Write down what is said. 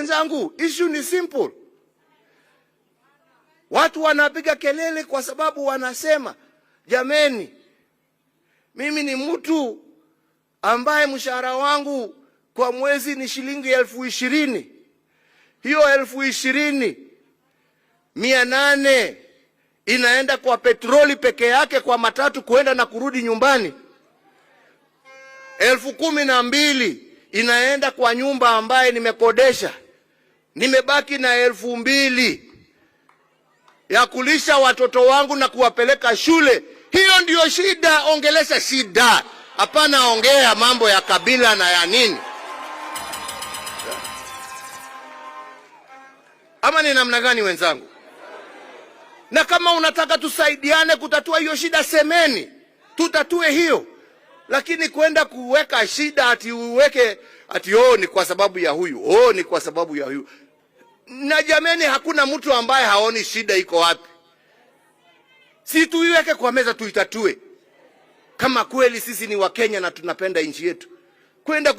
Wenzangu, issue ni simple. Watu wanapiga kelele kwa sababu wanasema, jameni, mimi ni mtu ambaye mshahara wangu kwa mwezi ni shilingi 20,000. Hiyo 20,800 inaenda kwa petroli peke yake, kwa matatu kuenda na kurudi nyumbani. 12,000 inaenda kwa nyumba ambaye nimekodesha. Nimebaki na 2,000 ya kulisha watoto wangu na kuwapeleka shule. Hiyo ndiyo shida. Ongelesha shida, hapana ongea mambo ya kabila na ya nini. Ama ni namna gani wenzangu? Na kama unataka tusaidiane kutatua hiyo shida, semeni tutatue hiyo. Lakini kwenda kuweka shida ati uweke ati ni kwa sababu ya huyu, ni kwa sababu ya huyu. Na jameni, hakuna mtu ambaye haoni shida iko wapi. Si tuiweke kwa meza tuitatue. Kama kweli sisi ni Wakenya na tunapenda nchi yetu. Kwenda